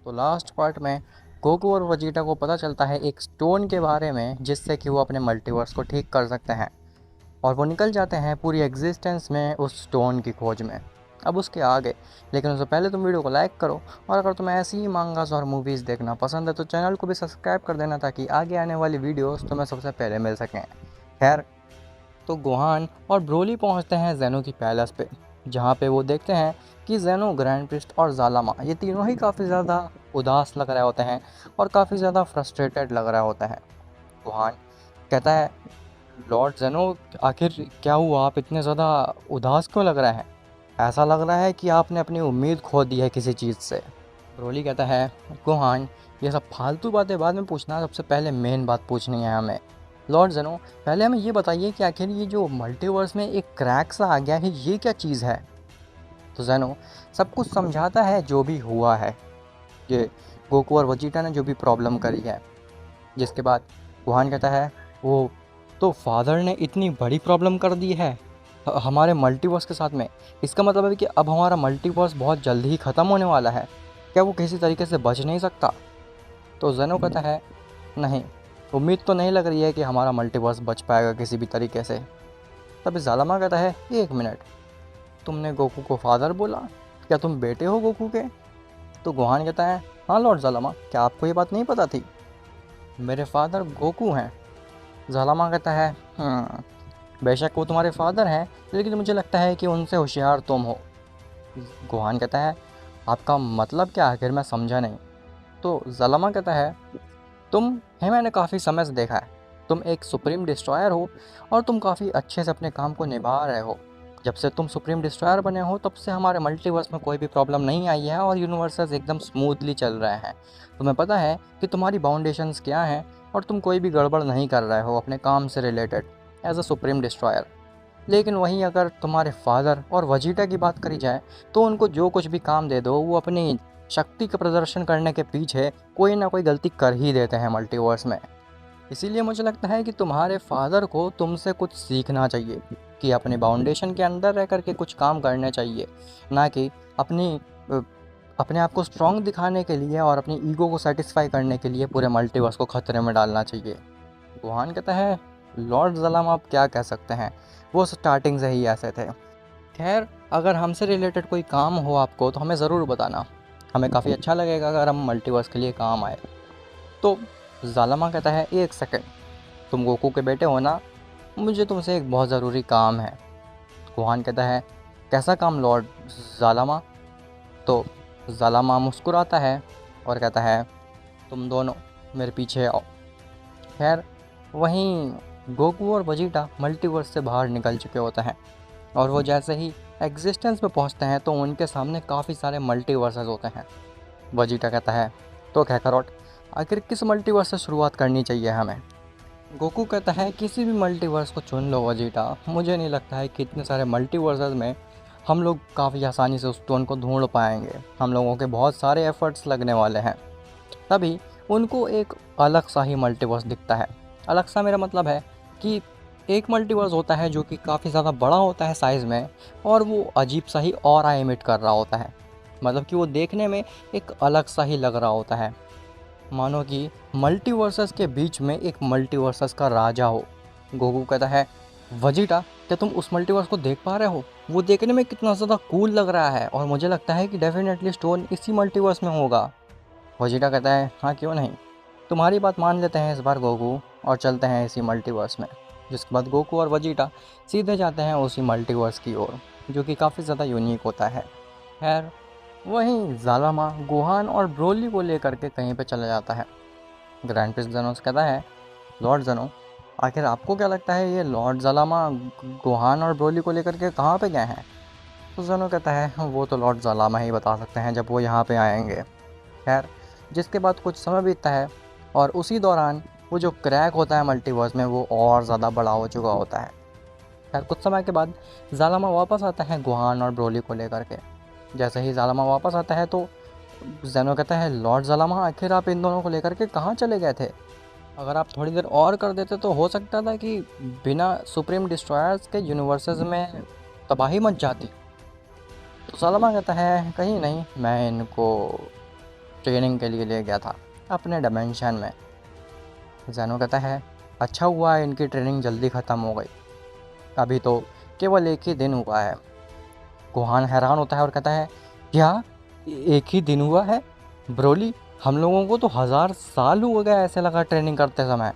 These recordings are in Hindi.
तो लास्ट पार्ट में गोकू और वजीटा को पता चलता है एक स्टोन के बारे में जिससे कि वो अपने मल्टीवर्स को ठीक कर सकते हैं और वो निकल जाते हैं पूरी एग्जिस्टेंस में उस स्टोन की खोज में। अब उसके आगे, लेकिन उससे पहले तुम वीडियो को लाइक करो और अगर तुम्हें ऐसी ही मांगास और मूवीज़ देखना पसंद है तो चैनल को भी सब्सक्राइब कर देना ताकि आगे आने वाली वीडियोस तुम्हें सबसे पहले मिल सकें। खैर, तो गोहान और ब्रोली पहुंचते हैं ज़ेनो की पैलेस पे, जहाँ पे वो देखते हैं कि ज़ेनो, ग्रैंड प्रिस्ट और ज़ालामा ये तीनों ही काफ़ी ज़्यादा उदास लग रहे होते हैं और काफ़ी ज़्यादा फ्रस्ट्रेटेड लग रहा होता है। गोहान कहता है, लॉर्ड ज़ेनो, आखिर क्या हुआ? आप इतने ज़्यादा उदास क्यों लग रहे हैं? ऐसा लग रहा है कि आपने अपनी उम्मीद खो दी है किसी चीज़ से। ब्रोली कहता है, गोहान, ये सब फालतू बातें बाद में पूछना, सबसे पहले मेन बात पूछनी है हमें। लॉर्ड ज़ेनो, पहले हमें ये बताइए कि आखिर ये जो मल्टीवर्स में एक क्रैक सा आ गया है, ये क्या चीज़ है? तो ज़ेनो सब कुछ समझाता है जो भी हुआ है, ये गोकू और वजीटा ने जो भी प्रॉब्लम करी है। जिसके बाद गोहान कहता है, वो तो फादर ने इतनी बड़ी प्रॉब्लम कर दी है हमारे मल्टीवर्स के साथ में। इसका मतलब है कि अब हमारा मल्टीवर्स बहुत जल्दी ही ख़त्म होने वाला है। क्या वो किसी तरीके से बच नहीं सकता? तो ज़ेनो कहता है, नहीं, उम्मीद तो नहीं लग रही है कि हमारा मल्टीवर्स बच पाएगा किसी भी तरीके से। तभी ज़ालामा कहता है, एक मिनट, तुमने गोकू को फादर बोला? क्या तुम बेटे हो गोकू के? तो गोहान कहता है, हाँ लॉर्ड ज़ालामा, क्या आपको ये बात नहीं पता थी? मेरे फादर गोकू हैं। ज़ालामा कहता है, बेशक वो तुम्हारे फादर हैं, लेकिन मुझे लगता है कि उनसे होशियार तुम हो। गोहान कहता है, आपका मतलब क्या? आखिर मैं समझा नहीं। तो ज़ालामा कहता है, तुम्हें मैंने काफ़ी समय से देखा है, तुम एक सुप्रीम डिस्ट्रॉयर हो और तुम काफ़ी अच्छे से अपने काम को निभा रहे हो। जब से तुम सुप्रीम डिस्ट्रॉयर बने हो तब से हमारे मल्टीवर्स में कोई भी प्रॉब्लम नहीं आई है और यूनिवर्सेस एकदम स्मूथली चल रहे हैं। तुम्हें पता है कि तुम्हारी बाउंडेशंस क्या हैं और तुम कोई भी गड़बड़ नहीं कर रहे हो अपने काम से related as a supreme destroyer. लेकिन वहीं अगर तुम्हारे फादर और वजीटा की बात करी जाए तो उनको जो कुछ भी काम दे दो वो अपनी शक्ति का प्रदर्शन करने के पीछे कोई ना कोई गलती कर ही देते हैं मल्टीवर्स में। इसीलिए मुझे लगता है कि तुम्हारे फादर को तुमसे कुछ सीखना चाहिए कि अपने बाउंडेशन के अंदर रह करके कुछ काम करने चाहिए, ना कि अपनी अ, अपने आप को स्ट्रॉन्ग दिखाने के लिए और अपनी ईगो को सेटिस्फाई करने के लिए पूरे मल्टीवर्स को खतरे में डालना चाहिए। गुहान कहता है, लॉर्ड ज़लाम आप क्या कह सकते हैं, वो स्टार्टिंग से ही ऐसे थे। खैर, अगर हमसे रिलेटेड कोई काम हो आपको तो हमें ज़रूर बताना, हमें काफ़ी अच्छा लगेगा अगर हम मल्टीवर्स के लिए काम आए। तो ज़ालामा कहता है, एक सेकंड, तुम गोकू के बेटे हो ना? मुझे तुमसे एक बहुत ज़रूरी काम है। गुहान कहता है, कैसा काम लॉर्ड ज़ालामा? तो ज़ालामा मुस्कुराता है और कहता है, तुम दोनों मेरे पीछे आओ। खैर, वहीं गोकू और वजीटा मल्टीवर्स से बाहर निकल चुके होते हैं और वो जैसे ही एग्जिस्टेंस में पहुंचते हैं तो उनके सामने काफ़ी सारे मल्टीवर्सेस होते हैं। वजीटा कहता है, तो कैकरॉट, आखिर किस मल्टीवर्स से शुरुआत करनी चाहिए हमें? गोकू कहता है, किसी भी मल्टीवर्स को चुन लो वजीटा, मुझे नहीं लगता है कि इतने सारे मल्टीवर्सेस में हम लोग काफ़ी आसानी से उस स्टोन को ढूंढ पाएंगे। हम लोगों के बहुत सारे एफर्ट्स लगने वाले हैं। तभी उनको एक अलग सा ही मल्टीवर्स दिखता है। अलग सा मेरा मतलब है कि एक मल्टीवर्स होता है जो कि काफ़ी ज़्यादा बड़ा होता है साइज़ में और वो अजीब सा ही ऑरा एमिट कर रहा होता है। मतलब कि वो देखने में एक अलग सा ही लग रहा होता है, मानो कि मल्टीवर्सेस के बीच में एक मल्टीवर्सेस का राजा हो। गोकू कहता है, वजीटा, क्या तुम उस मल्टीवर्स को देख पा रहे हो? वो देखने में कितना ज़्यादा कूल लग रहा है और मुझे लगता है कि डेफिनेटली स्टोन इसी मल्टीवर्स में होगा। वजीटा कहता है, हाँ क्यों नहीं, तुम्हारी बात मान लेते हैं इस बार गोकू, और चलते हैं इसी मल्टीवर्स में। जिसके बाद गोकू और वजीटा सीधे जाते हैं उसी मल्टीवर्स की ओर, जो कि काफ़ी ज़्यादा यूनिक होता है। खैर, वहीं ज़ालामा गोहान और ब्रोली को लेकर के कहीं पे चला जाता है। ग्रैंड प्रिंस ज़ेनो से कहता है, लॉर्ड ज़ेनो, आखिर आपको क्या लगता है ये लॉर्ड ज़ालामा गोहान और ब्रोली को लेकर के कहाँ पे गए हैं? तो ज़ेनो कहता है, वो तो लॉर्ड ज़ालामा ही बता सकते हैं जब वो यहाँ पे आएंगे। खैर, जिसके बाद कुछ समय बीतता है और उसी दौरान वो जो क्रैक होता है मल्टीवर्स में वो और ज़्यादा बड़ा हो चुका होता है। खैर, कुछ समय के बाद ज़ालामा वापस आता है गुहान और ब्रोली को लेकर के। जैसे ही ज़ालामा वापस आता है तो ज़ेनो कहता है, लॉर्ड ज़ालामा, आखिर आप इन दोनों को लेकर के कहाँ चले गए थे? अगर आप थोड़ी देर और कर देते तो हो सकता था कि बिना सुप्रीम डिस्ट्रॉयर्स के यूनिवर्सेस में तबाही मच जाती। तो ज़ालामा कहता है, कहीं नहीं, मैं इनको ट्रेनिंग के लिए ले गया था अपने डायमेंशन में। ज़ेनो कहता है अच्छा हुआ है इनकी ट्रेनिंग जल्दी ख़त्म हो गई, अभी तो केवल एक ही दिन हुआ है। गोहान हैरान होता है और कहता है क्या एक ही दिन हुआ है ब्रोली, हम लोगों को तो 1000 साल हो गए ऐसे लगा ट्रेनिंग करते समय।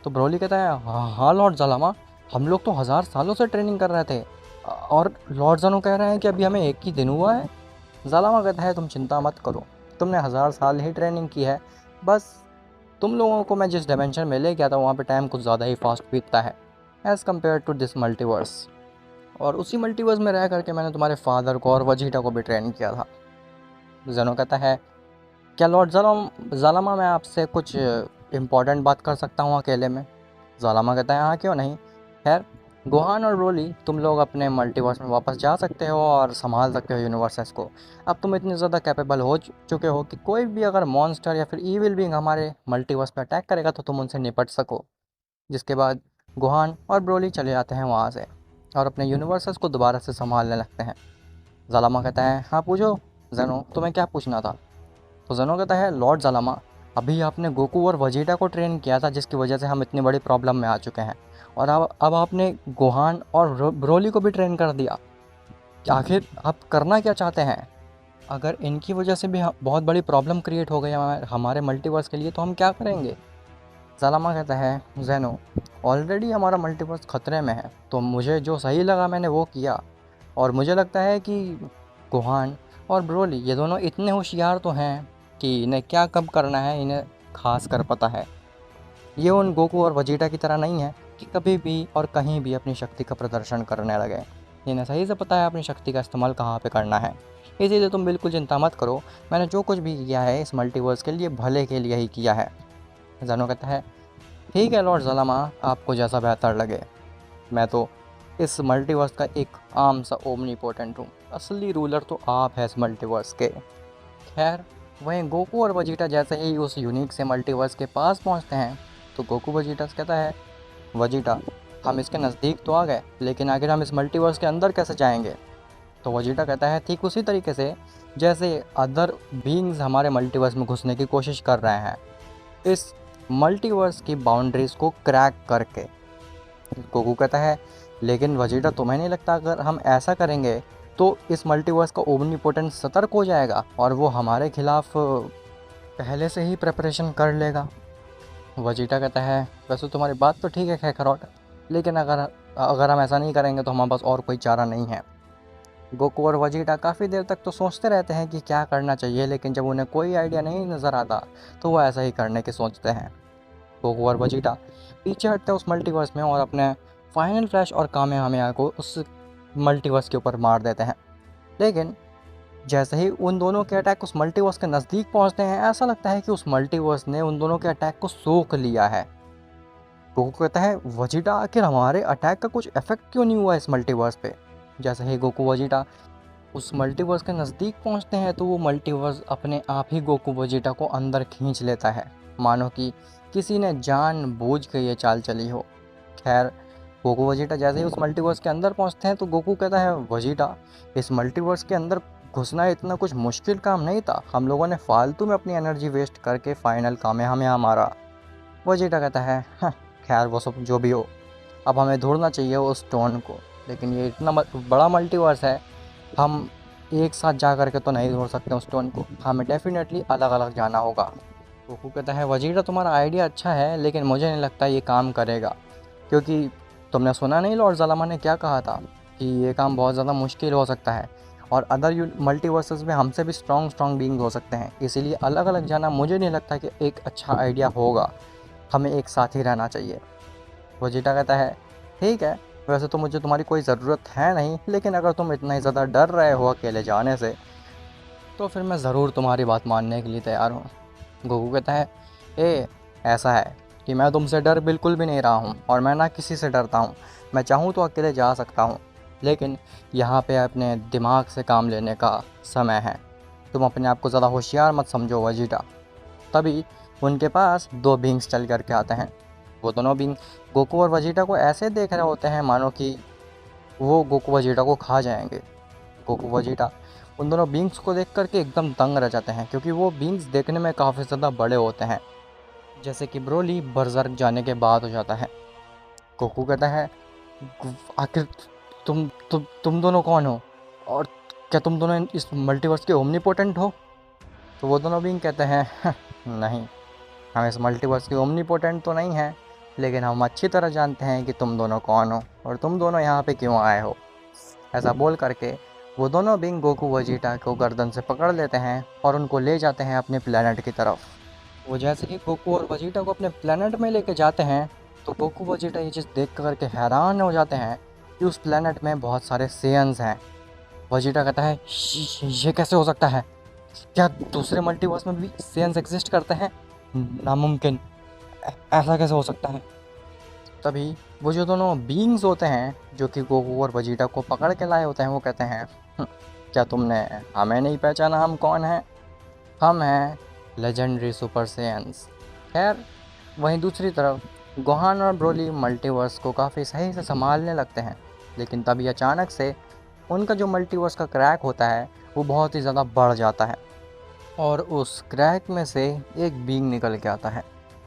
तो ब्रोली कहता है हाँ हाँ लॉर्ड ज़लामा, हम लोग तो 1000 सालों से ट्रेनिंग कर रहे थे, और लॉर्ड ज़ेनो कह रहे हैं कि अभी हमें एक ही दिन हुआ है। ज़लामा कहता है तुम चिंता मत करो, तुमने 1000 साल ही ट्रेनिंग की है, बस तुम लोगों को मैं जिस डायमेंशन में ले गया था वहाँ पे टाइम कुछ ज़्यादा ही फास्ट बीतता है as compare to this multiverse, और उसी मल्टीवर्स में रह करके मैंने तुम्हारे फादर को और वजीटा को भी ट्रेन किया था। ज़ेनो कहता है क्या लॉर्ड ज़लामा मैं आपसे कुछ इम्पोर्टेंट बात कर सकता हूँ अकेले में। ज़लामा कहता है हाँ क्यों नहीं। खैर गोहान और ब्रोली तुम लोग अपने मल्टीवर्स में वापस जा सकते हो और संभाल सकते हो यूनिवर्सेस को। अब तुम इतने ज़्यादा कैपेबल हो चुके हो कि कोई भी अगर मॉन्स्टर या फिर ईविल बीइंग हमारे मल्टीवर्स पे अटैक करेगा तो तुम उनसे निपट सको। जिसके बाद गोहान और ब्रोली चले जाते हैं वहाँ से और अपने यूनिवर्सेस को दोबारा से संभालने लगते हैं। ज़लामा कहता है हाँ पूछो ज़ेनो, तुम्हें क्या पूछना था। तो ज़ेनो कहता है लॉर्ड ज़लामा, अभी आपने गोकू और वजीटा को ट्रेन किया था जिसकी वजह से हम इतनी बड़ी प्रॉब्लम में आ चुके हैं, और अब आपने गोहान और ब्रोली को भी ट्रेन कर दिया, आखिर आप करना क्या चाहते हैं। अगर इनकी वजह से भी बहुत बड़ी प्रॉब्लम क्रिएट हो गई हमारे मल्टीवर्स के लिए तो हम क्या करेंगे। ज़लामा कहता है ज़ेनो, ऑलरेडी हमारा मल्टीवर्स ख़तरे में है, तो मुझे जो सही लगा मैंने वो किया, और मुझे लगता है कि गोहान और ब्रोली ये दोनों इतने होशियार तो हैं कि इन्हें क्या कब करना है इन्हें खास कर पता है। ये उन गोकू और वजीटा की तरह नहीं है कि कभी भी और कहीं भी अपनी शक्ति का प्रदर्शन करने लगे। इन्हें सही से पता है अपनी शक्ति का इस्तेमाल कहाँ पे करना है। इसीलिए तुम बिल्कुल चिंता मत करो, मैंने जो कुछ भी किया है इस मल्टीवर्स के लिए भले के लिए ही किया है। ज़ेनो कहता है ठीक है लॉर्ड ज़लामा, आपको जैसा बेहतर लगे, मैं तो इस मल्टीवर्स का एक आम सा ओमनीपोटेंट हूँ, असली रूलर तो आप है इस मल्टीवर्स के। खैर वहीं गोकू और वजीटा जैसे ही उस यूनिक से मल्टीवर्स के पास पहुँचते हैं तो गोकू वजीटा से कहता है वजीटा, हम इसके नज़दीक तो आ गए लेकिन आखिर हम इस मल्टीवर्स के अंदर कैसे जाएंगे। तो वजीटा कहता है ठीक उसी तरीके से जैसे अदर बीइंग्स हमारे मल्टीवर्स में घुसने की कोशिश कर रहे हैं, इस मल्टीवर्स की बाउंड्रीज़ को क्रैक करके। गोकू कहता है लेकिन वजीटा तुम्हें नहीं लगता अगर हम ऐसा करेंगे तो इस मल्टीवर्स का ओमनीपोटेंट सतर्क हो जाएगा और वो हमारे खिलाफ पहले से ही प्रिपरेशन कर लेगा। वजीटा कहता है वैसे तुम्हारी बात तो ठीक है खैखरौट, लेकिन अगर अगर हम ऐसा नहीं करेंगे तो हमारे पास और कोई चारा नहीं है। गोकू और वजीटा काफ़ी देर तक तो सोचते रहते हैं कि क्या करना चाहिए, लेकिन जब उन्हें कोई आइडिया नहीं नज़र आता तो वो ऐसा ही करने की सोचते हैं। गोकू और वजीटा पीछे हटते हैं उस मल्टीवर्स में और अपने फाइनल फ्लैश और कामेहामेहा को उस मल्टीवर्स के ऊपर मार देते हैं। लेकिन जैसे ही उन दोनों के अटैक उस मल्टीवर्स के नज़दीक पहुंचते हैं ऐसा लगता है कि उस मल्टीवर्स ने उन दोनों के अटैक को सोख लिया है। गोकू कहता है वजीटा, आखिर हमारे अटैक का कुछ इफेक्ट क्यों नहीं हुआ इस मल्टीवर्स पे। जैसे ही गोकू वजीटा उस मल्टीवर्स के नज़दीक पहुंचते हैं तो वो मल्टीवर्स अपने आप ही गोकू वजीटा को अंदर खींच लेता है, मानो कि किसी ने जानबूझ के ये चाल चली हो। खैर गोकू वजीटा जैसे ही उस मल्टीवर्स के अंदर पहुंचते हैं तो गोकू कहता है वजीटा, इस मल्टीवर्स के अंदर घुसना इतना कुछ मुश्किल काम नहीं था, हम लोगों ने फालतू में अपनी एनर्जी वेस्ट करके फाइनल कामेहामेहा मारा। वजीटा कहता है हाँ, खैर वो सब जो भी हो, अब हमें ढूंढना चाहिए उस स्टोन को, लेकिन ये इतना बड़ा मल्टीवर्स है, हम एक साथ जा करके तो नहीं ढूंढ सकते उस स्टोन को, हमें डेफिनेटली अलग अलग जाना होगा। गोकू कहता है वजीटा तुम्हारा आइडिया अच्छा है लेकिन मुझे नहीं लगता ये काम करेगा, क्योंकि तुमने सुना नहीं लॉर्ड ज़लामा ने क्या कहा था कि ये काम बहुत ज़्यादा मुश्किल हो सकता है और अदर मल्टीवर्सेस में हमसे भी स्ट्रॉन्ग बीइंग हो सकते हैं, इसीलिए अलग अलग जाना मुझे नहीं लगता कि एक अच्छा आइडिया होगा, हमें एक साथ ही रहना चाहिए। वजीटा कहता है ठीक है, वैसे तो मुझे तुम्हारी कोई ज़रूरत है नहीं, लेकिन अगर तुम इतना ही ज़्यादा डर रहे हो अकेले जाने से तो फिर मैं ज़रूर तुम्हारी बात मानने के लिए तैयार हूँ। गोकू कहता है ऐसा है कि मैं तुमसे डर बिल्कुल भी नहीं रहा हूँ और मैं ना किसी से डरता हूँ, मैं चाहूँ तो अकेले जा सकता हूँ, लेकिन यहाँ पे अपने दिमाग से काम लेने का समय है, तुम अपने आप को ज़्यादा होशियार मत समझो वजीटा। तभी उनके पास दो बींग्स चल कर के आते हैं। वो दोनों बींग गोकू और वजीटा को ऐसे देख रहे होते हैं मानो कि वो गोकू वजीटा को खा जाएंगे। गोकू वजीटा उन दोनों बींग्स को देख कर के एकदम दंग रह जाते हैं, क्योंकि वो बींग्स देखने में काफ़ी ज़्यादा बड़े होते हैं, जैसे कि ब्रोली बर्ज़र्क जाने के बाद हो जाता है। गोकू कहता है, आखिर तुम दोनों कौन हो, और क्या तुम दोनों इस मल्टीवर्स के ओमनीपोटेंट हो? तो वो दोनों बीइंग कहते हैं, नहीं, हम इस मल्टीवर्स के ओमनीपोटेंट तो नहीं हैं, लेकिन हम अच्छी तरह जानते हैं कि तुम दोनों कौन हो और तुम दोनों यहाँ पे क्यों आए हो। ऐसा बोल करके वो दोनों बीइंग गोकू वजीटा को गर्दन से पकड़ लेते हैं और उनको ले जाते हैं अपने प्लेनेट की तरफ। वो जैसे ही गोकू और वजीटा को अपने प्लेनेट में लेके जाते हैं, तो गोकू वजीटा ये चीज़ देख कर के हैरान हो जाते हैं कि उस प्लेनेट में बहुत सारे सेयन्स हैं। वजीटा कहता है, ये कैसे हो सकता है? क्या दूसरे मल्टीवर्स में भी सेयन्स एग्जिस्ट करते हैं? नामुमकिन, ऐसा कैसे हो सकता है? तभी वो जो दोनों बीइंग्स होते हैं जो कि गोकू और वजीटा को पकड़ के लाए होते हैं, वो कहते हैं, क्या तुमने हमें नहीं पहचाना? हम कौन हैं? हम हैं लेजेंडरी सुपर सेयन्स। खैर, वहीं दूसरी तरफ गोहान और ब्रोली मल्टीवर्स को काफ़ी सही से संभालने लगते हैं, लेकिन तभी अचानक से उनका जो मल्टीवर्स का क्रैक होता है वो बहुत ही ज़्यादा बढ़ जाता है, और उस क्रैक में से एक बीइंग निकल के आता है।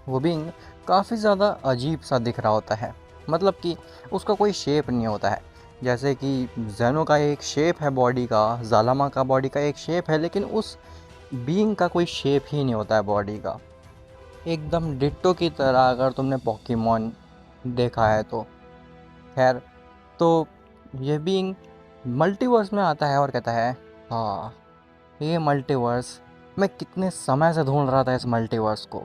वो बीइंग काफ़ी ज़्यादा अजीब सा दिख रहा होता है, मतलब कि उसका कोई शेप नहीं होता है। जैसे कि जेनो का एक शेप है बॉडी का, जालामा का बॉडी का एक शेप है, लेकिन उस बीइंग का कोई शेप ही नहीं होता है बॉडी का, एकदम डिट्टो की तरह, अगर तुमने पोकेमॉन देखा है तो। खैर, तो ये बीइंग मल्टीवर्स में आता है और कहता है, हाँ, ये मल्टीवर्स, मैं कितने समय से ढूंढ रहा था इस मल्टीवर्स को।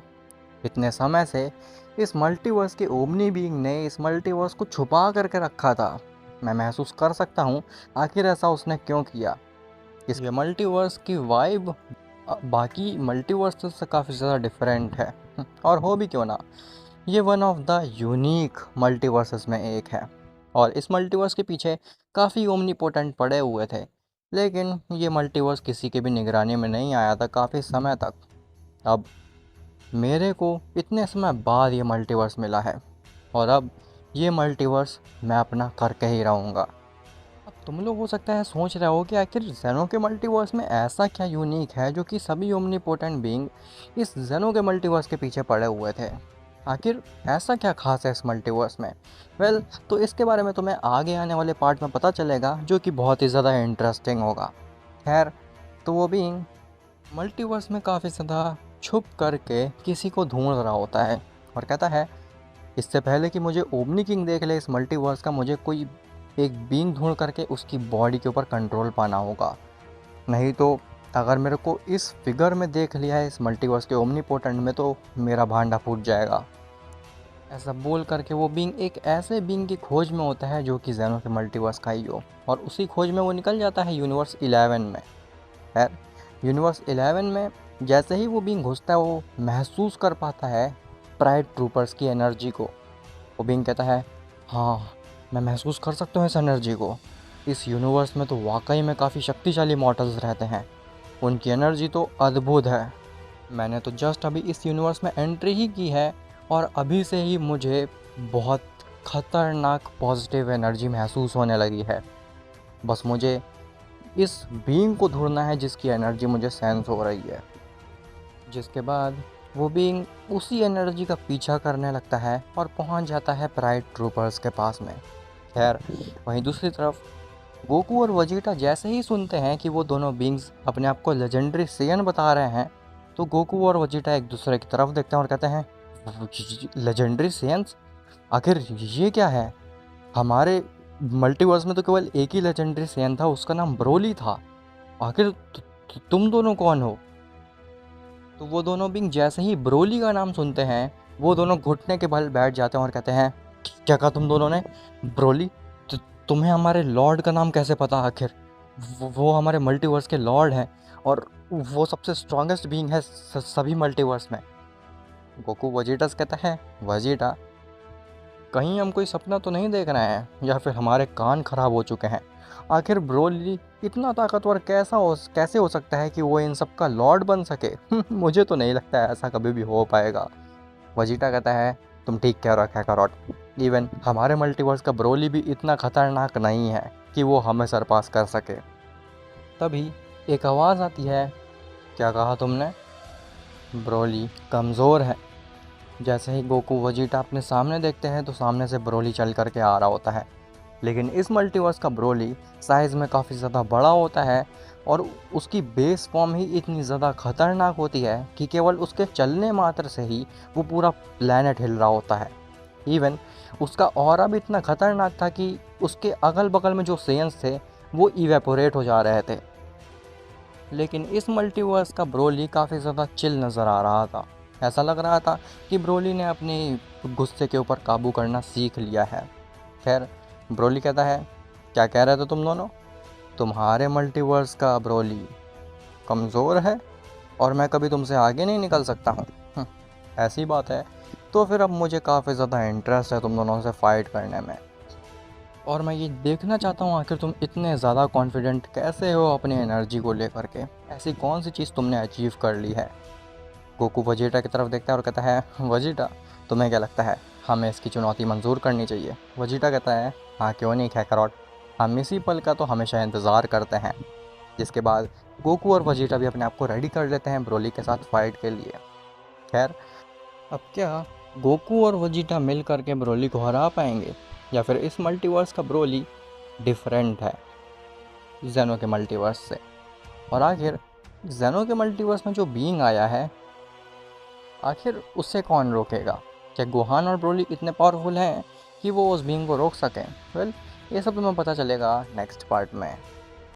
इतने समय से इस मल्टीवर्स के ओमनी बीइंग ने इस मल्टीवर्स को छुपा करके रखा था। मैं महसूस कर सकता हूँ आखिर ऐसा उसने क्यों किया। इस ये मल्टीवर्स की वाइब बाकी मल्टीवर्स से काफ़ी ज़्यादा डिफरेंट है, और हो भी क्यों ना, ये one of the unique multiverses में एक है, और इस मल्टीवर्स के पीछे काफ़ी ओमनीपोटेंट पड़े हुए थे, लेकिन ये मल्टीवर्स किसी के भी निगरानी में नहीं आया था काफ़ी समय तक। अब मेरे को इतने समय बाद ये मल्टीवर्स मिला है, और अब ये मल्टीवर्स मैं अपना करके ही रहूँगा। अब तुम लोग हो सकता है सोच रहे हो कि आखिर जेनो के मल्टीवर्स में ऐसा क्या यूनिक है जो कि सभी ओमनीपोटेंट बीइंग इस जेनो के मल्टीवर्स के पीछे पड़े हुए थे। आखिर ऐसा क्या खास है इस मल्टीवर्स में? वेल, तो इसके बारे में तुम्हें आगे आने वाले पार्ट में पता चलेगा, जो कि बहुत ही ज़्यादा इंटरेस्टिंग होगा। खैर, तो वो बीइंग मल्टीवर्स में काफ़ी ज़्यादा छुप करके किसी को ढूंढ रहा होता है, और कहता है, इससे पहले कि मुझे ओमनी किंग देख ले इस मल्टीवर्स का, मुझे कोई एक बीइंग ढूंढ करके उसकी बॉडी के ऊपर कंट्रोल पाना होगा। नहीं तो अगर मेरे को इस फिगर में देख लिया है इस मल्टीवर्स के ओमनीपोटेंट में, तो मेरा भांडा फूट जाएगा। ऐसा बोल करके वो बीइंग एक ऐसे बीइंग की खोज में होता है जो कि जेनो के मल्टीवर्स का ही हो, और उसी खोज में वो निकल जाता है यूनिवर्स 11 में। खैर, यूनिवर्स 11 में जैसे ही वो बीइंग घुसता है, वो महसूस कर पाता है प्राइड ट्रूपर्स की एनर्जी को। वो बीइंग कहता है, हाँ, मैं महसूस कर सकता हूँ इस एनर्जी को। इस यूनिवर्स में तो वाकई में काफ़ी शक्तिशाली मॉर्टल्स रहते हैं, उनकी एनर्जी तो अद्भुत है। मैंने तो जस्ट अभी इस यूनिवर्स में एंट्री ही की है, और अभी से ही मुझे बहुत खतरनाक पॉजिटिव एनर्जी महसूस होने लगी है। बस मुझे इस बीइंग को ढूंढना है जिसकी एनर्जी मुझे सेंस हो रही है। जिसके बाद वो बीइंग उसी एनर्जी का पीछा करने लगता है और पहुंच जाता है प्राइड ट्रूपर्स के पास में। खैर, वहीं दूसरी तरफ गोकू और वजीटा जैसे ही सुनते हैं कि वो दोनों बीइंग्स अपने आप को लेजेंडरी सेयन बता रहे हैं, तो गोकू और वजीटा एक दूसरे की तरफ देखते हैं और कहते हैं, लेजेंडरी सेयंस? आखिर ये क्या है? हमारे मल्टीवर्स में तो केवल एक ही लेजेंडरी सेयन था, उसका नाम ब्रोली था। आखिर तुम दोनों कौन हो? तो वो दोनों बीइंग जैसे ही ब्रोली का नाम सुनते हैं, वो दोनों घुटने के बल बैठ जाते हैं और कहते हैं, क्या कहा तुम दोनों ने? ब्रोली? तुम्हें हमारे लॉर्ड का नाम कैसे पता? आखिर वो हमारे मल्टीवर्स के लॉर्ड हैं, और वो सबसे स्ट्रॉन्गेस्ट बीइंग है सभी मल्टीवर्स में। गोकू वजीटा से कहता है, वजीटा, कहीं हम कोई सपना तो नहीं देख रहे हैं, या फिर हमारे कान खराब हो चुके हैं? आखिर ब्रोली इतना ताकतवर कैसे हो सकता है कि वो इन सब का लॉर्ड बन सके? मुझे तो नहीं लगता है ऐसा कभी भी हो पाएगा। वजीटा कहता है, तुम ठीक कह रहे हो काकारोट, इवन हमारे मल्टीवर्स का ब्रोली भी इतना खतरनाक नहीं है कि वो हमें सरपास कर सके। तभी एक आवाज़ आती है, क्या कहा तुमने? ब्रोली कमज़ोर है। जैसे ही गोकू वजीटा अपने सामने देखते हैं तो सामने से ब्रोली चल करके आ रहा होता है। लेकिन इस मल्टीवर्स का ब्रोली साइज़ में काफ़ी ज़्यादा बड़ा होता है और उसकी बेस फॉर्म ही इतनी ज़्यादा खतरनाक होती है कि केवल उसके चलने मात्र से ही वो पूरा प्लेनेट हिल रहा होता है। इवन उसका ऑरा भी इतना खतरनाक था कि उसके अगल बगल में जो सेयंस थे वो इवेपोरेट हो जा रहे थे। लेकिन इस मल्टीवर्स का ब्रोली काफ़ी ज़्यादा चिल नज़र आ रहा था। ऐसा लग रहा था कि ब्रोली ने अपनी गुस्से के ऊपर काबू करना सीख लिया है। खैर, ब्रोली कहता है, क्या कह रहे थे तुम दोनों? तुम्हारे मल्टीवर्स का ब्रोली कमज़ोर है और मैं कभी तुमसे आगे नहीं निकल सकता हूँ? ऐसी बात है तो फिर अब मुझे काफ़ी ज़्यादा इंटरेस्ट है तुम दोनों से फ़ाइट करने में, और मैं ये देखना चाहता हूँ आखिर तुम इतने ज़्यादा कॉन्फिडेंट कैसे हो अपनी एनर्जी को लेकर के। ऐसी कौन सी चीज़ तुमने अचीव कर ली है? गोकू वजीटा की तरफ देखता है और कहता है, वजीटा तुम्हें क्या लगता है हमें इसकी चुनौती मंजूर करनी चाहिए? वजीटा कहता है, हाँ क्यों नहीं कैकरॉट, हम इसी पल का तो हमेशा इंतज़ार करते हैं। जिसके बाद गोकू और वजीटा भी अपने आप को रेडी कर लेते हैं ब्रोली के साथ फाइट के लिए। खैर, अब क्या गोकू और वजीटा मिल करके ब्रोली को हरा पाएंगे या फिर इस मल्टीवर्स का ब्रोली डिफरेंट है जेनो के मल्टीवर्स से? और आखिर जेनो के मल्टीवर्स में जो बीइंग आया है, आखिर उससे कौन रोकेगा? क्या गोहान और ब्रोली इतने पावरफुल हैं कि वो उस बीइंग को रोक सकें? वेल, ये सब तुम्हें पता चलेगा नेक्स्ट पार्ट में।